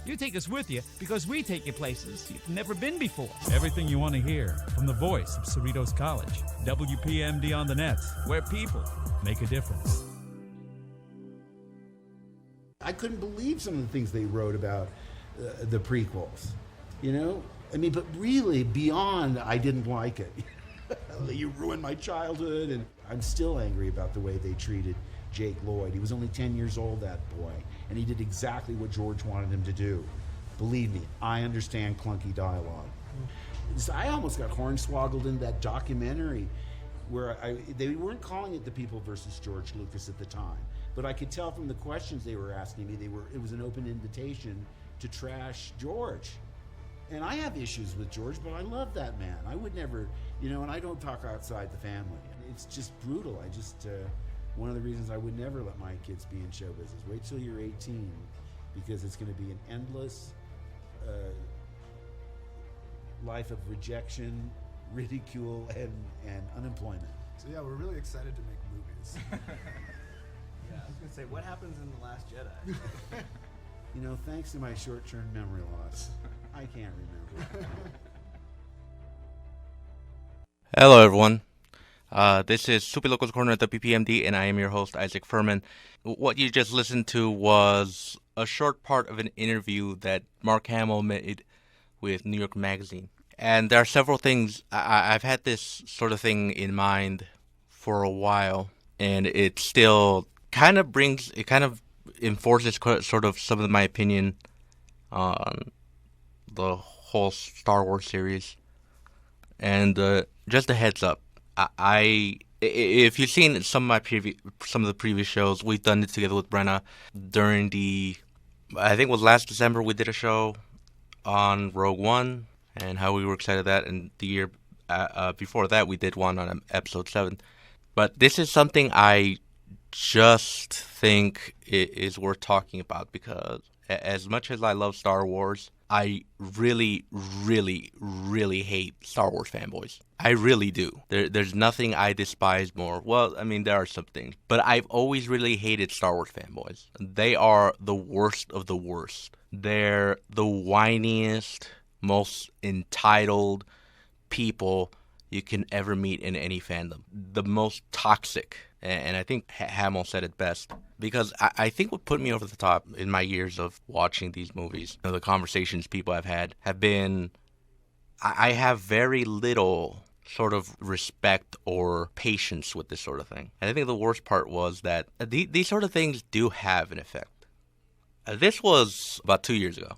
You take us with you because we take you places you've never been before. Everything you want to hear from the voice of Cerritos College. WPMD on the Nets, where people make a difference. I couldn't believe some of the things they wrote about the prequels. You know? I mean, but really, beyond I didn't like it. You ruined my childhood, and I'm still angry about the way they treated Jake Lloyd. He was only 10 years old, that boy, and he did exactly what George wanted him to do. Believe me, I understand clunky dialogue. I almost got hornswoggled in that documentary where they weren't calling it The People versus George Lucas at the time, but I could tell from the questions they were asking me, it was an open invitation to trash George. And I have issues with George, but I love that man. I would never, and I don't talk outside the family. It's just brutal. One of the reasons I would never let my kids be in show business. Wait till you're 18, because it's going to be an endless life of rejection, ridicule, and unemployment. So yeah, we're really excited to make movies. Yeah, I was going to say, what happens in The Last Jedi? Thanks to my short-term memory loss, I can't remember. Hello, everyone. This is Supyloco's Corner at the PPMD, and I am your host, Isaac Furman. What you just listened to was a short part of an interview that Mark Hamill made with New York Magazine. And there are several things. I've had this sort of thing in mind for a while, and it still kind of enforces sort of some of my opinion on the whole Star Wars series. And just a heads up, if you've seen some of the previous shows, we've done it together with Brenna during I think it was last December, we did a show on Rogue One and how we were excited at that, and the year before that we did one on episode 7. But this is something I just think is worth talking about, because as much as I love Star Wars, I really, really, really hate Star Wars fanboys. I really do. There's nothing I despise more. Well, I mean, there are some things. But I've always really hated Star Wars fanboys. They are the worst of the worst. They're the whiniest, most entitled people you can ever meet in any fandom. The most toxic. And I think Hamill said it best. Because I think what put me over the top in my years of watching these movies, the conversations people have had, have been, I have very little sort of respect or patience with this sort of thing. And I think the worst part was that these sort of things do have an effect. This was about 2 years ago.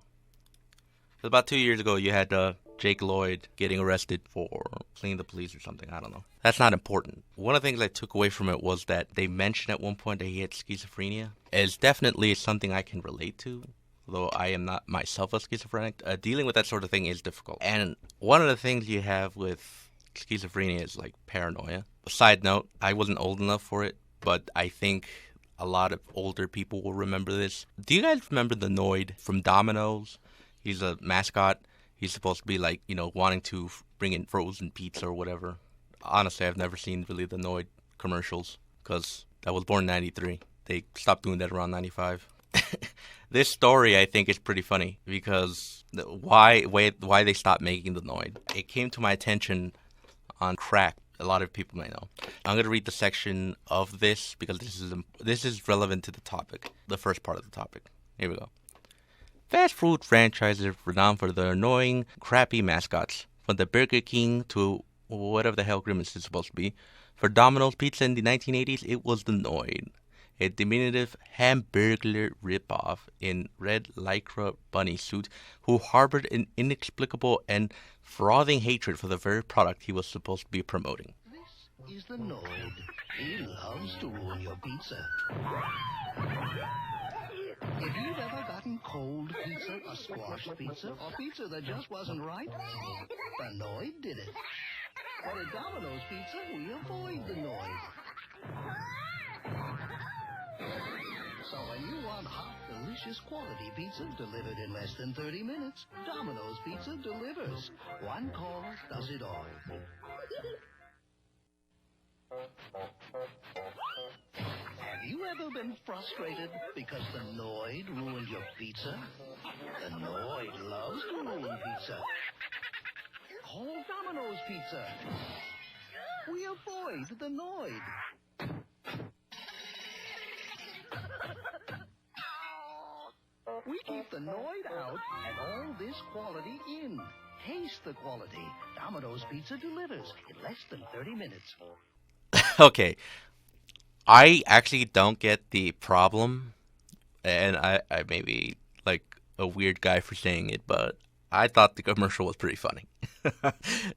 About 2 years ago, you had Jake Lloyd getting arrested for fleeing the police or something. I don't know. That's not important. One of the things I took away from it was that they mentioned at one point that he had schizophrenia. It's definitely something I can relate to, though I am not myself a schizophrenic. Dealing with that sort of thing is difficult. And one of the things you have with schizophrenia is like paranoia. Side note, I wasn't old enough for it, but I think a lot of older people will remember this. Do you guys remember the Noid from Domino's? He's a mascot. He's supposed to be like, wanting to bring in frozen pizza or whatever. Honestly, I've never seen really the Noid commercials because I was born in 93. They stopped doing that around 95. This story, I think, is pretty funny because why they stopped making the Noid. It came to my attention on Crack. A lot of people may know. I'm going to read the section of this because this is relevant to the topic, the first part of the topic. Here we go. Fast food franchises are renowned for their annoying, crappy mascots. From the Burger King to whatever the hell Grimace is supposed to be. For Domino's Pizza in the 1980s, it was the Noid, a diminutive hamburglar ripoff in red lycra bunny suit who harbored an inexplicable and frothing hatred for the very product he was supposed to be promoting. This is the Noid. He loves to ruin your pizza. If you've ever gotten cold pizza, a squash pizza, or pizza that just wasn't right, the Noid did it. But at Domino's Pizza, we avoid the Noid. So when you want hot, delicious quality pizza delivered in less than 30 minutes, Domino's Pizza delivers. One call does it all. Have you ever been frustrated because the Noid ruined your pizza? The Noid loves maroon pizza. Call Domino's Pizza. We avoid the Noid. We keep the Noid out and all this quality in. Taste the quality. Domino's Pizza delivers in less than 30 minutes. Okay, I actually don't get the problem, and I may be like a weird guy for saying it, but I thought the commercial was pretty funny.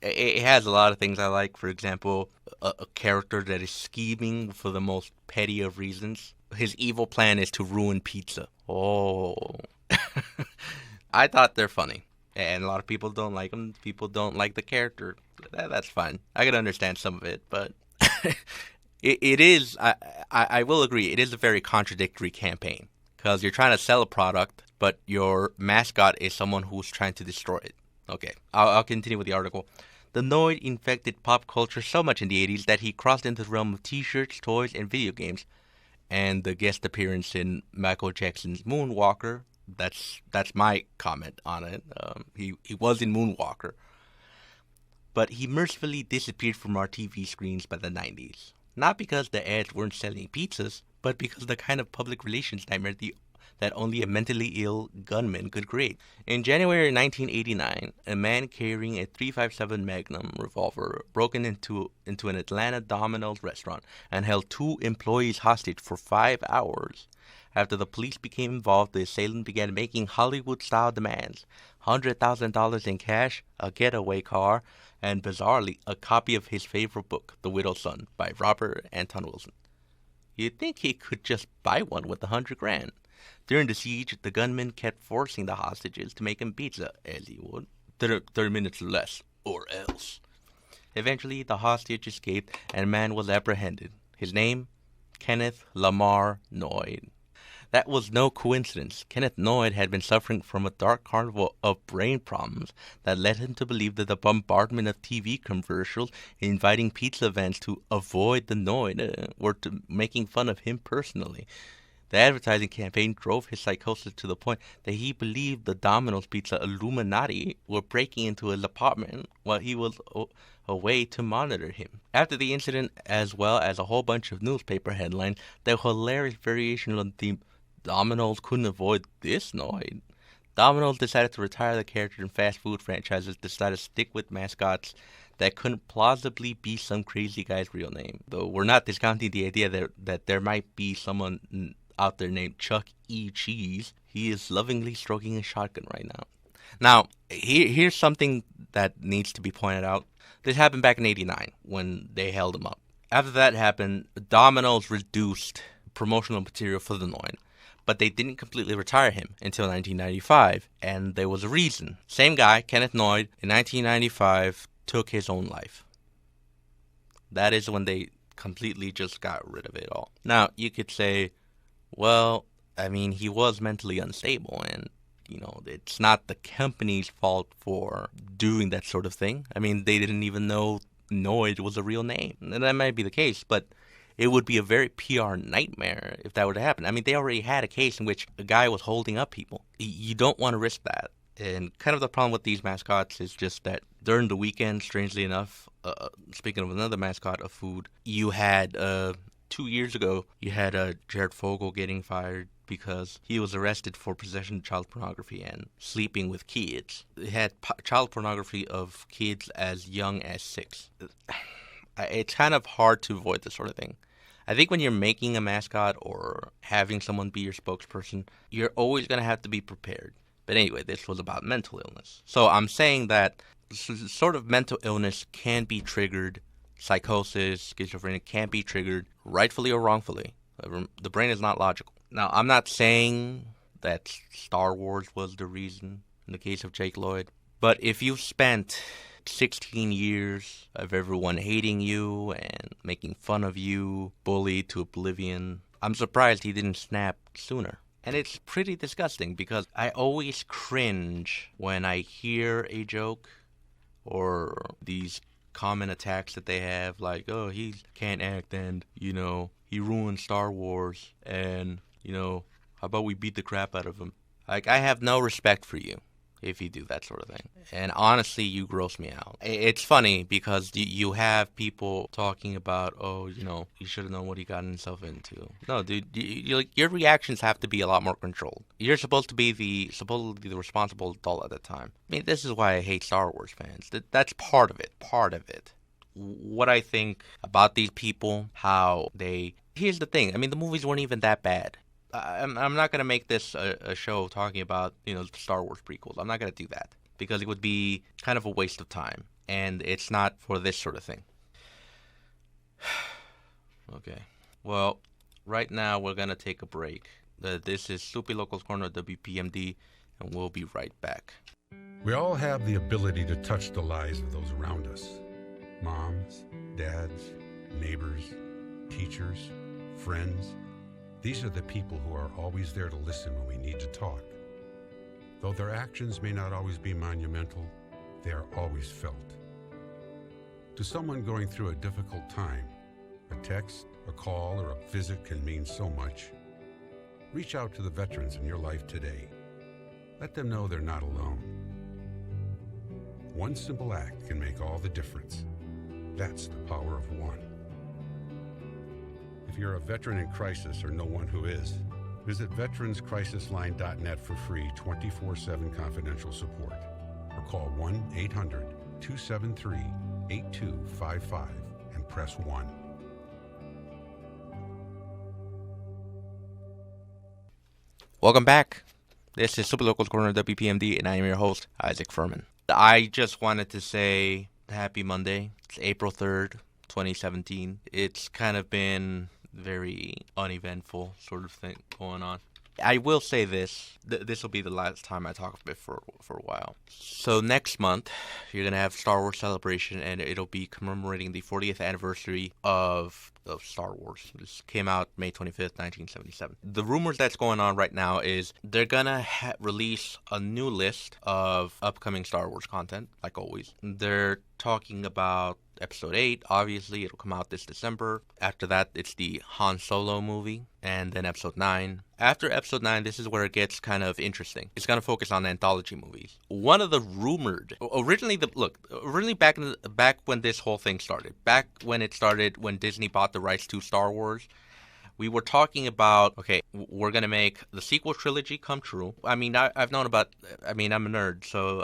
It has a lot of things I like. For example, a character that is scheming for the most petty of reasons. His evil plan is to ruin pizza. Oh. I thought they're funny. And a lot of people don't like them. People don't like the character. That's fine. I can understand some of it, but it is, I will agree, it is a very contradictory campaign. Because you're trying to sell a product, but your mascot is someone who's trying to destroy it. Okay, I'll continue with the article. The Noid infected pop culture so much in the 80s that he crossed into the realm of t-shirts, toys, and video games. And the guest appearance in Michael Jackson's Moonwalker, that's my comment on it. He was in Moonwalker. But he mercifully disappeared from our TV screens by the 90s. Not because the ads weren't selling pizzas, but because of the kind of public relations nightmare that only a mentally ill gunman could create. In January 1989, a man carrying a .357 Magnum revolver broke into an Atlanta Domino's restaurant and held 2 employees hostage for 5 hours. After the police became involved, the assailant began making Hollywood-style demands: $100,000 in cash, a getaway car, and bizarrely, a copy of his favorite book, The Widow's Son, by Robert Anton Wilson. You'd think he could just buy one with $100,000. During the siege, the gunman kept forcing the hostages to make him pizza, as he would. 30 minutes or less, or else. Eventually, the hostage escaped, and a man was apprehended. His name? Kenneth Lamar Noid. That was no coincidence. Kenneth Noid had been suffering from a dark carnival of brain problems that led him to believe that the bombardment of TV commercials inviting pizza vans to avoid the Noid were making fun of him personally. The advertising campaign drove his psychosis to the point that he believed the Domino's Pizza Illuminati were breaking into his apartment while he was away to monitor him. After the incident, as well as a whole bunch of newspaper headlines, the hilarious variation on the theme, Domino's couldn't avoid this Noid. Domino's decided to retire the character in fast food franchises, decided to stick with mascots that couldn't plausibly be some crazy guy's real name. Though we're not discounting the idea that there might be someone out there named Chuck E. Cheese. He is lovingly stroking a shotgun right now. Now, here's something that needs to be pointed out. This happened back in '89 when they held him up. After that happened, Domino's reduced promotional material for the Noid, but they didn't completely retire him until 1995, and there was a reason. Same guy, Kenneth Noid, in 1995 took his own life. That is when they completely just got rid of it all. Now, you could say, well, I mean, he was mentally unstable, and, it's not the company's fault for doing that sort of thing. I mean, they didn't even know Noid was a real name. And that might be the case, but it would be a very PR nightmare if that were to happen. I mean, they already had a case in which a guy was holding up people. You don't want to risk that. And kind of the problem with these mascots is just that during the weekend, strangely enough, speaking of another mascot of food, you had 2 years ago, you had Jared Fogle getting fired because he was arrested for possession of child pornography and sleeping with kids. He had child pornography of kids as young as 6. It's kind of hard to avoid this sort of thing. I think when you're making a mascot or having someone be your spokesperson, you're always going to have to be prepared. But anyway, this was about mental illness. So I'm saying that sort of mental illness can be triggered. Psychosis, schizophrenia can be triggered rightfully or wrongfully. The brain is not logical. Now, I'm not saying that Star Wars was the reason in the case of Jake Lloyd, but if you've spent 16 years of everyone hating you and making fun of you, bullied to oblivion, I'm surprised he didn't snap sooner. And it's pretty disgusting because I always cringe when I hear a joke or these common attacks that they have, like, oh, he can't act and, he ruined Star Wars and, how about we beat the crap out of him? Like, I have no respect for you if you do that sort of thing. And honestly, you gross me out. It's funny because you have people talking about, oh, you should have known what he got himself into. No, dude, your reactions have to be a lot more controlled. You're supposed to be supposedly the responsible adult at the time. I mean, this is why I hate Star Wars fans. That's part of it. What I think about these people, how they... Here's the thing. I mean, the movies weren't even that bad. I'm not going to make this a show talking about, Star Wars prequels. I'm not going to do that because it would be kind of a waste of time. And it's not for this sort of thing. Okay. Well, right now we're going to take a break. This is Supyloco's Corner at WPMD, and we'll be right back. We all have the ability to touch the lives of those around us. Moms, dads, neighbors, teachers, friends. These are the people who are always there to listen when we need to talk. Though their actions may not always be monumental, they are always felt. To someone going through a difficult time, a text, a call, or a visit can mean so much. Reach out to the veterans in your life today. Let them know they're not alone. One simple act can make all the difference. That's the power of one. If you're a veteran in crisis or know one who is, visit veteranscrisisline.net for free 24/7 confidential support or call 1-800-273-8255 and press 1. Welcome back. This is Supyloco's Corner WPMD, and I am your host, Isaac Furman. I just wanted to say happy Monday. It's April 3rd, 2017. It's kind of been very uneventful sort of thing going on. I will say this. This will be the last time I talk about it for a while. So next month, you're going to have Star Wars Celebration, and it'll be commemorating the 40th anniversary of Star Wars. This came out May 25th, 1977. The rumors that's going on right now is they're going to release a new list of upcoming Star Wars content, like always. They're talking about Episode 8, obviously, it'll come out this December. After that, it's the Han Solo movie, and then Episode 9. After Episode 9, this is where it gets kind of interesting. It's going to focus on anthology movies. One of the rumored... Originally back when this whole thing started, back when it started, when Disney bought the rights to Star Wars, we were talking about, okay, we're going to make the sequel trilogy come true. I mean, I've known about, I'm a nerd, so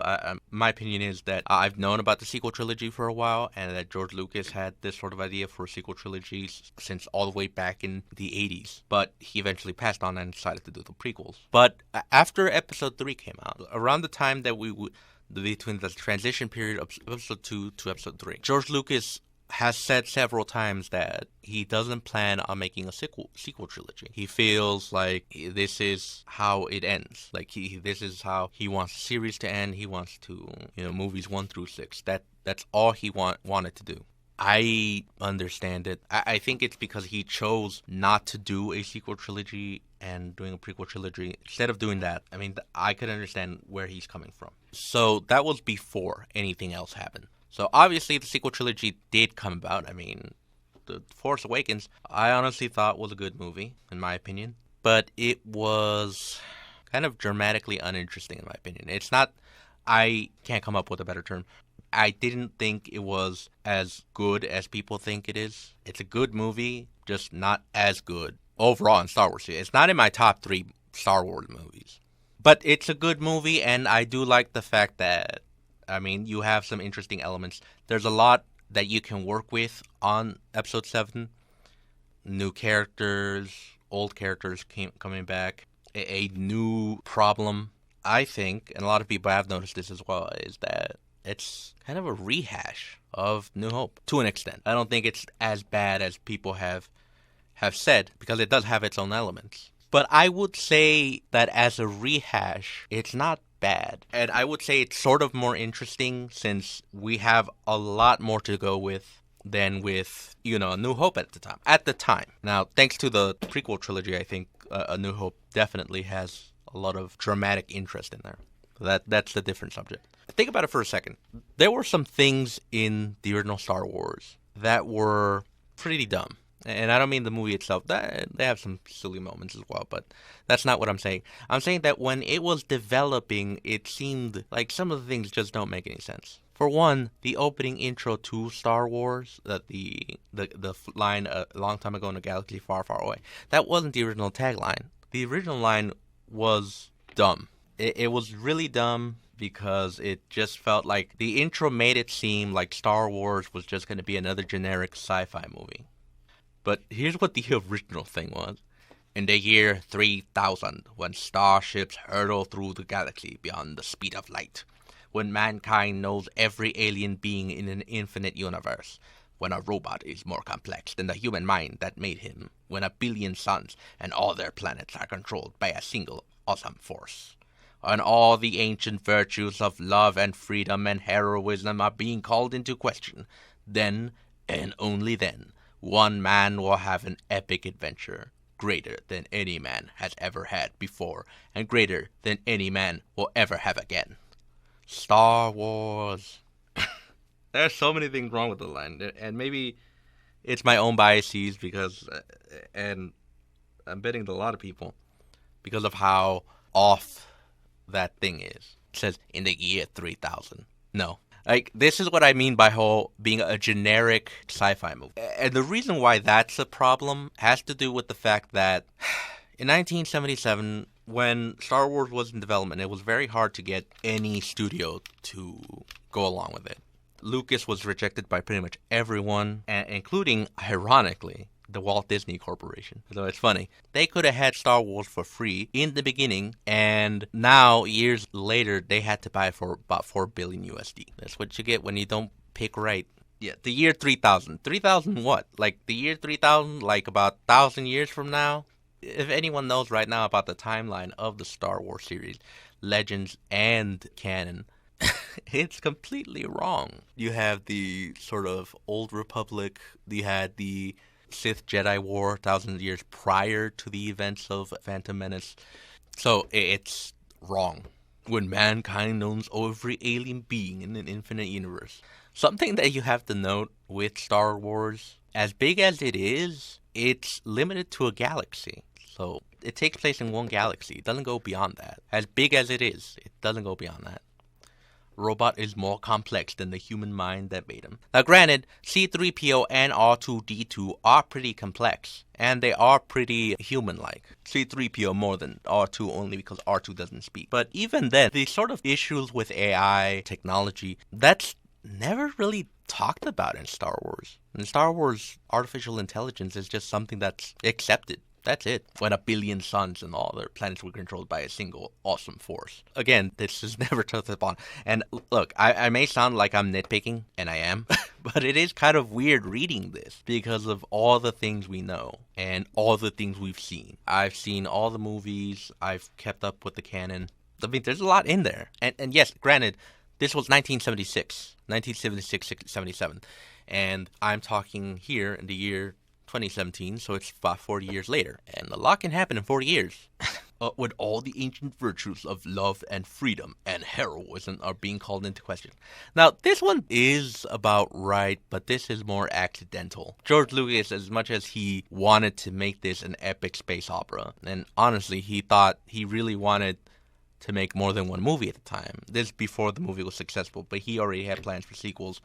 my opinion is that I've known about the sequel trilogy for a while, and that George Lucas had this sort of idea for sequel trilogies since all the way back in the 80s. But he eventually passed on and decided to do the prequels. But after Episode 3 came out, around the time that between the transition period of Episode 2 to Episode 3, George Lucas has said several times that he doesn't plan on making a sequel trilogy. He feels like this is how it ends. Like this is how he wants the series to end. He wants to, movies 1 through 6. That's all he wanted to do. I understand it. I think it's because he chose not to do a sequel trilogy and doing a prequel trilogy. Instead of doing that, I mean, I could understand where he's coming from. So that was before anything else happened. So obviously the sequel trilogy did come about. I mean, The Force Awakens, I honestly thought was a good movie, in my opinion. But it was kind of dramatically uninteresting, in my opinion. It's not, I can't come up with a better term. I didn't think it was as good as people think it is. It's a good movie, just not as good overall in Star Wars. It's not in my top 3 Star Wars movies. But it's a good movie, and I do like the fact that, I mean, you have some interesting elements. There's a lot that you can work with on Episode 7. New characters, old characters coming back. A new problem, I think, and a lot of people have noticed this as well, is that it's kind of a rehash of New Hope, to an extent. I don't think it's as bad as people have said, because it does have its own elements. But I would say that as a rehash, it's not bad. And I would say it's sort of more interesting since we have a lot more to go with than with, A New Hope at the time. Now, thanks to the prequel trilogy, I think A New Hope definitely has a lot of dramatic interest in there. That's a different subject. Think about it for a second. There were some things in the original Star Wars that were pretty dumb. And I don't mean the movie itself. They have some silly moments as well, but that's not what I'm saying. I'm saying that when it was developing, it seemed like some of the things just don't make any sense. For one, the opening intro to Star Wars, the line "a long time ago in a galaxy far, far away," that wasn't the original tagline. The original line was dumb. It was really dumb because it just felt like the intro made it seem like Star Wars was just going to be another generic sci-fi movie. But here's what the original thing was. In the year 3000, when starships hurtle through the galaxy beyond the speed of light, when mankind knows every alien being in an infinite universe, when a robot is more complex than the human mind that made him, when 1 billion suns and all their planets are controlled by a single awesome force, and all the ancient virtues of love and freedom and heroism are being called into question, then, and only then, one man will have an epic adventure, greater than any man has ever had before, and greater than any man will ever have again. Star Wars. There's so many things wrong with the line, and maybe it's my own biases because, and I'm betting to a lot of people, because of how off that thing is. It says, in the year 3000. No. Like, this is what I mean by whole being a generic sci-fi movie. And the reason why that's a problem has to do with the fact that in 1977, when Star Wars was in development, it was very hard to get any studio to go along with it. Lucas was rejected by pretty much everyone, including, ironically, the Walt Disney Corporation. So it's funny. They could have had Star Wars for free in the beginning, and now, years later, they had to buy it for about $4 billion USD. That's what you get when you don't pick right. Yeah, the year 3000. 3000 what? Like, the year 3000, like about 1,000 years from now? If anyone knows right now about the timeline of the Star Wars series, Legends and canon, it's completely wrong. You have the sort of Old Republic, you had the Sith Jedi War 1,000 years prior to the events of Phantom Menace. So it's wrong. When mankind owns every alien being in an infinite universe. Something that you have to note with Star Wars, as big as it is, it's limited to a galaxy. So it takes place in one galaxy. It doesn't go beyond that. As big as it is, it doesn't go beyond that. Robot is more complex than the human mind that made him. Now granted, C-3PO and R2-D2 are pretty complex, and they are pretty human-like. C-3PO more than R2 only because R2 doesn't speak. But even then, the sort of issues with AI, technology, that's never really talked about in Star Wars. In Star Wars, artificial intelligence is just something that's accepted. That's it. When 1 billion suns and all their planets were controlled by a single awesome force. Again, this is never touched upon. And look, I may sound like I'm nitpicking, and I am, but it is kind of weird reading this because of all the things we know and all the things we've seen. I've seen all the movies. I've kept up with the canon. I mean, there's a lot in there. And yes, granted, this was 1976, 77. And I'm talking here in the year 2017, so it's about 40 years later. And a lot can happen in 40 years. When all the ancient virtues of love and freedom and heroism are being called into question. Now, this one is about right, but this is more accidental. George Lucas, as much as he wanted to make this an epic space opera, and honestly, he thought he really wanted to make more than one movie at the time. This before the movie was successful, but he already had plans for sequels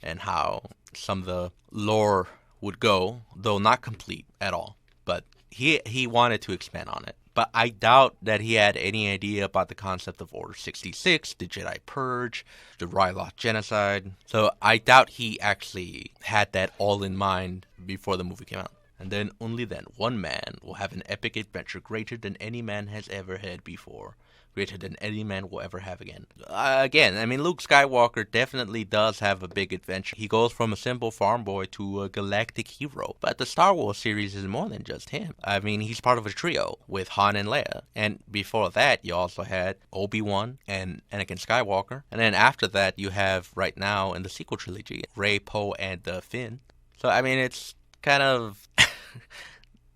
and how some of the lore would go, though not complete at all. But he wanted to expand on it. But I doubt that he had any idea about the concept of Order 66, the Jedi Purge, the Ryloth Genocide. So I doubt he actually had that all in mind before the movie came out. And then, only then, one man will have an epic adventure greater than any man has ever had before. Greater than any man will ever have again. Again, I mean, Luke Skywalker definitely does have a big adventure. He goes from a simple farm boy to a galactic hero. But the Star Wars series is more than just him. I mean, he's part of a trio with Han and Leia. And before that, you also had Obi-Wan and Anakin Skywalker. And then after that, you have, right now, in the sequel trilogy, Rey, Poe, and Finn. So, I mean, it's kind of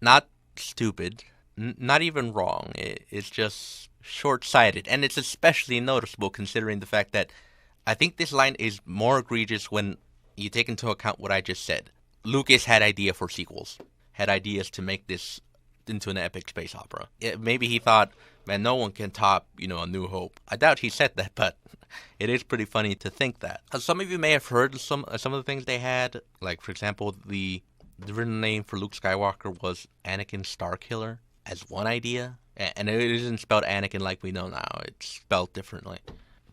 not stupid, not even wrong. It's just short-sighted, and it's especially noticeable considering the fact that I think this line is more egregious when you take into account what I just said. Lucas had idea for sequels, had ideas to make this into an epic space opera. Maybe he thought, man, no one can top, A New Hope. I doubt he said that, but it is pretty funny to think that. Some of you may have heard some of the things they had. Like, for example, the written name for Luke Skywalker was Anakin Starkiller as one idea. And it isn't spelled Anakin like we know now. It's spelled differently.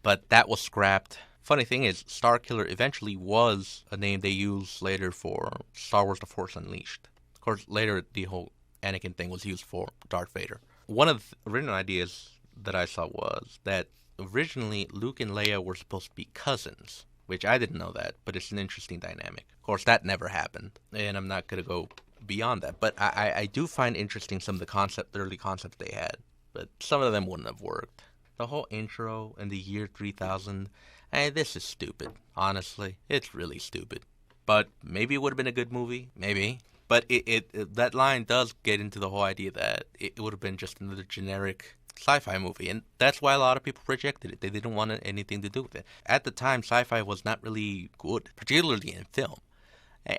But that was scrapped. Funny thing is, Starkiller eventually was a name they used later for Star Wars The Force Unleashed. Of course, later the whole Anakin thing was used for Darth Vader. One of the original ideas that I saw was that originally Luke and Leia were supposed to be cousins, which I didn't know that, but it's an interesting dynamic. Of course, that never happened, and I'm not going to go beyond that. But I do find interesting some of the early concepts they had, but some of them wouldn't have worked. The whole intro in the year 3000, this is stupid, honestly. It's really stupid. But maybe it would have been a good movie, maybe. But that line does get into the whole idea that it would have been just another generic sci-fi movie, and that's why a lot of people rejected it. They didn't want anything to do with it. At the time, sci-fi was not really good, particularly in film.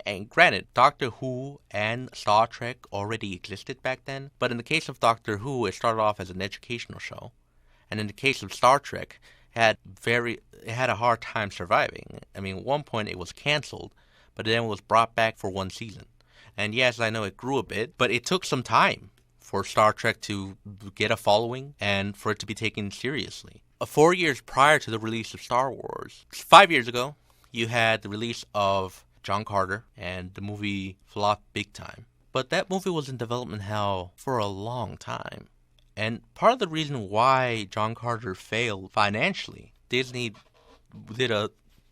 And granted, Doctor Who and Star Trek already existed back then, but in the case of Doctor Who, it started off as an educational show, and in the case of Star Trek, it had a hard time surviving. I mean, at one point it was canceled, but then it was brought back for one season. And yes, I know it grew a bit, but it took some time for Star Trek to get a following and for it to be taken seriously. 4 years prior to the release of Star Wars, 5 years ago, you had the release of John Carter, and the movie flopped big time. But that movie was in development hell for a long time. And part of the reason why John Carter failed financially, Disney did a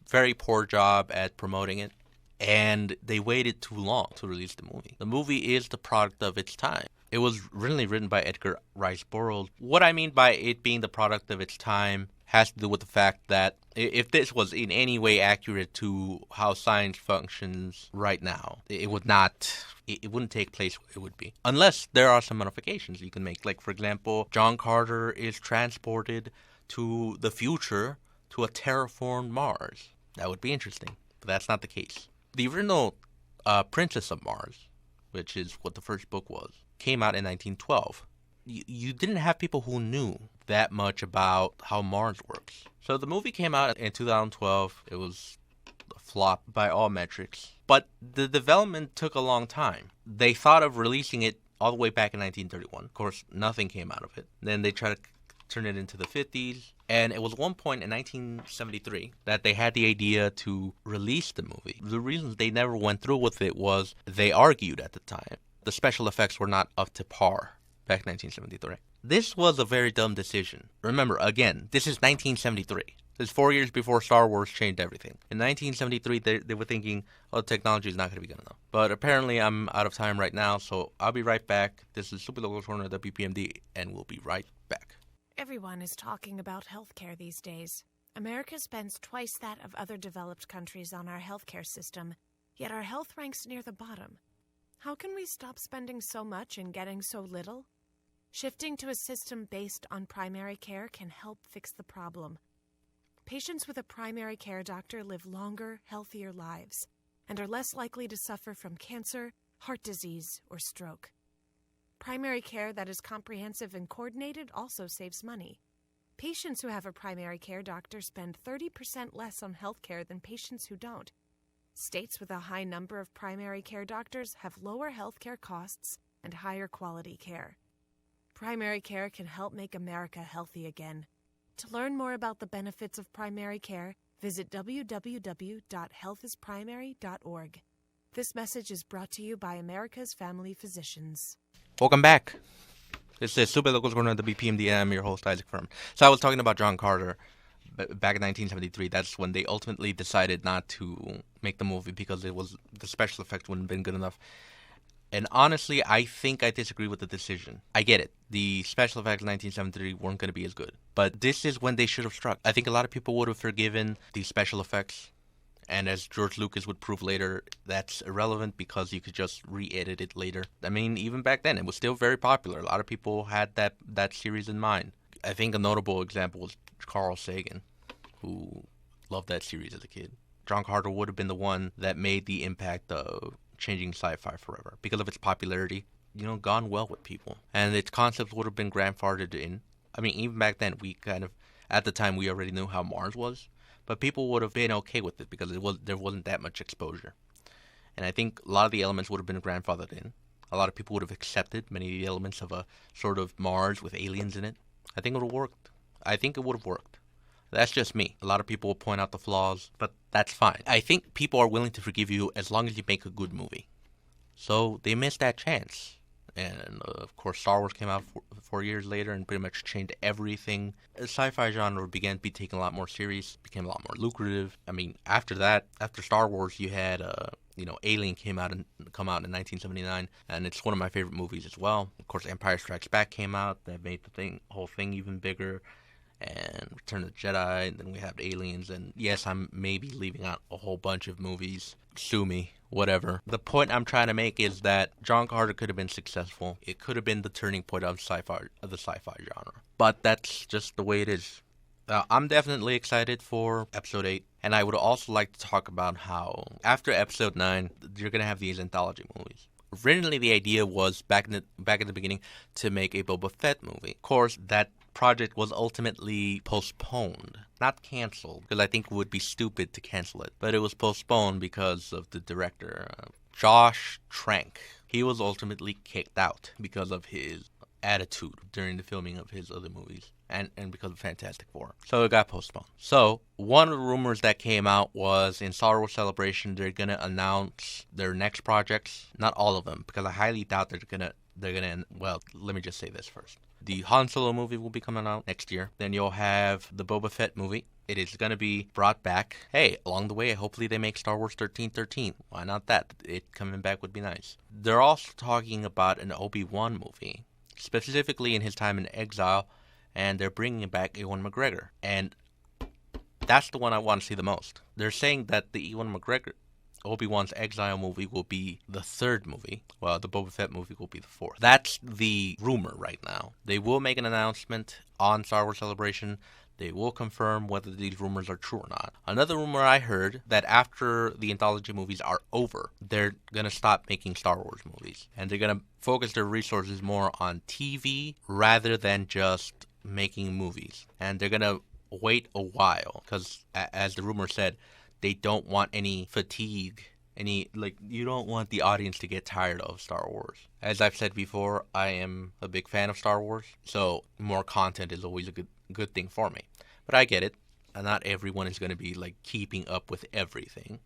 very poor job at promoting it, and they waited too long to release the movie. The movie is the product of its time. It was originally written by Edgar Rice Burroughs. What I mean by it being the product of its time has to do with the fact that if this was in any way accurate to how science functions right now, it wouldn't take place where it would be. Unless there are some modifications you can make. Like, for example, John Carter is transported to the future to a terraformed Mars. That would be interesting, but that's not the case. The original Princess of Mars, which is what the first book was, came out in 1912. You didn't have people who knew that much about how Mars works. So the movie came out in 2012. It was a flop by all metrics. But the development took a long time. They thought of releasing it all the way back in 1931. Of course, nothing came out of it. Then they tried to turn it into the 50s. And it was one point in 1973 that they had the idea to release the movie. The reason they never went through with it was they argued at the time. The special effects were not up to par back in 1973. This was a very dumb decision. Remember, again, this is 1973. This is 4 years before Star Wars changed everything. In 1973, they were thinking, oh, the technology is not going to be good enough. But apparently, I'm out of time right now, so I'll be right back. This is Supyloco's Corner of the WPMD, and we'll be right back. Everyone is talking about healthcare these days. America spends twice that of other developed countries on our healthcare system, yet our health ranks near the bottom. How can we stop spending so much and getting so little? Shifting to a system based on primary care can help fix the problem. Patients with a primary care doctor live longer, healthier lives and are less likely to suffer from cancer, heart disease, or stroke. Primary care that is comprehensive and coordinated also saves money. Patients who have a primary care doctor spend 30% less on health care than patients who don't. States with a high number of primary care doctors have lower health care costs and higher quality care. Primary care can help make America healthy again. To learn more about the benefits of primary care, visit www.healthisprimary.org. This message is brought to you by America's Family Physicians. Welcome back. This is Supyloco's Corner of the BPMD, and I'm your host, Isaac Furman. So I was talking about John Carter back in 1973. That's when they ultimately decided not to make the movie because the special effects wouldn't have been good enough. And honestly, I think I disagree with the decision. I get it. The special effects in 1973 weren't going to be as good. But this is when they should have struck. I think a lot of people would have forgiven the special effects. And as George Lucas would prove later, that's irrelevant because you could just re-edit it later. I mean, even back then, it was still very popular. A lot of people had that series in mind. I think a notable example was Carl Sagan, who loved that series as a kid. John Carter would have been the one that made the impact of changing sci-fi forever because of its popularity, gone well with people. And its concepts would have been grandfathered in. I mean, even back then, at the time, we already knew how Mars was, but people would have been okay with it because there wasn't that much exposure. And I think a lot of the elements would have been grandfathered in. A lot of people would have accepted many of the elements of a sort of Mars with aliens in it. I think it would have worked. I think it would have worked. That's just me. A lot of people will point out the flaws, but that's fine. I think people are willing to forgive you as long as you make a good movie. So they missed that chance. And of course, Star Wars came out 4 years later and pretty much changed everything. The sci-fi genre began to be taken a lot more serious, became a lot more lucrative. I mean, after Star Wars, you had Alien come out in 1979, and it's one of my favorite movies as well. Of course, Empire Strikes Back came out, that made the whole thing even bigger. And Return of the Jedi, and then we have Aliens, and yes, I'm maybe leaving out a whole bunch of movies. Sue me, whatever. The point I'm trying to make is that John Carter could have been successful. It could have been the turning point of the sci-fi genre. But that's just the way it is. I'm definitely excited for Episode 8, and I would also like to talk about how, after Episode 9, you're going to have these anthology movies. Originally, the idea was, back in the beginning, to make a Boba Fett movie. Of course, that project was ultimately postponed, not canceled, because I think it would be stupid to cancel it, but it was postponed because of the director, Josh Trank. He was ultimately kicked out because of his attitude during the filming of his other movies, and because of Fantastic Four. So it got postponed. So one of the rumors that came out was in Star Wars Celebration, they're going to announce their next projects. Not all of them, because I highly doubt they're going to, well, let me just say this first. The Han Solo movie will be coming out next year. Then you'll have the Boba Fett movie. It is going to be brought back. Hey, along the way, hopefully they make Star Wars 1313. Why not that? It coming back would be nice. They're also talking about an Obi-Wan movie, specifically in his time in exile, and they're bringing back Ewan McGregor. And that's the one I want to see the most. They're saying that the Ewan McGregor Obi-Wan's exile movie will be the third movie, while the Boba Fett movie will be the fourth. That's the rumor right now. They will make an announcement on Star Wars Celebration. They will confirm whether these rumors are true or not. Another rumor I heard, that after the anthology movies are over, they're going to stop making Star Wars movies. And they're going to focus their resources more on TV rather than just making movies. And they're going to wait a while, because as the rumor said, they don't want any fatigue, you don't want the audience to get tired of Star Wars. As I've said before, I am a big fan of Star Wars, so more content is always a good thing for me. But I get it, and not everyone is going to be keeping up with everything.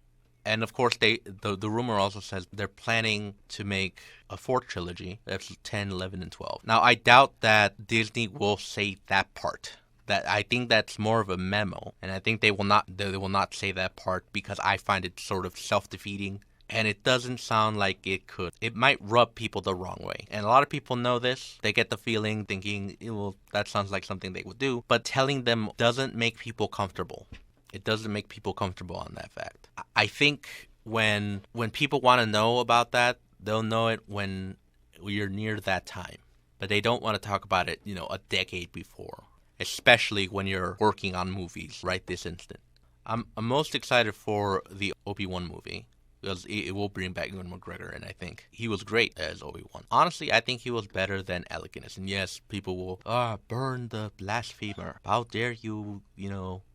And of course, the rumor also says they're planning to make a fourth trilogy, that's 10, 11, and 12. Now, I doubt that Disney will say that part. That I think that's more of a memo, and I think they will not say that part because I find it sort of self-defeating, and it doesn't sound like it could. It might rub people the wrong way, and a lot of people know this. They get the feeling, thinking, well, that sounds like something they would do, but telling them doesn't make people comfortable. It doesn't make people comfortable on that fact. I think when people want to know about that, they'll know it when you're near that time, but they don't want to talk about it, a decade before. Especially when you're working on movies right this instant. I'm most excited for the Obi-Wan movie because it will bring back Ewan McGregor, and I think he was great as Obi-Wan. Honestly, I think he was better than Alec Guinness. And yes, people will burn the blasphemer. How dare you,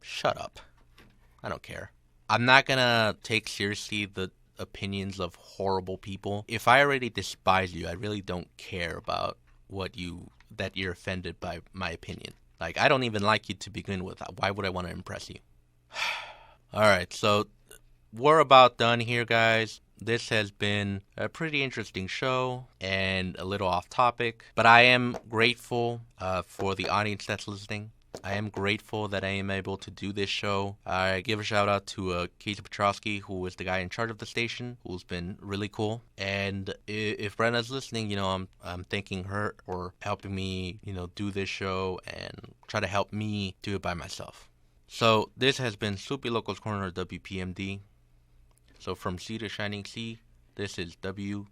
shut up. I don't care. I'm not gonna take seriously the opinions of horrible people. If I already despise you, I really don't care about that you're offended by my opinion. I don't even like you to begin with. Why would I want to impress you? Alright, so we're about done here, guys. This has been a pretty interesting show and a little off topic. But I am grateful for the audience that's listening. I am grateful that I am able to do this show. I give a shout out to Casey Petrowski, who is the guy in charge of the station, who's been really cool. And if Brenna's listening, I'm thanking her for helping me, do this show and try to help me do it by myself. So this has been Supyloco's Corner WPMD. So from sea to shining sea, this is WPMD.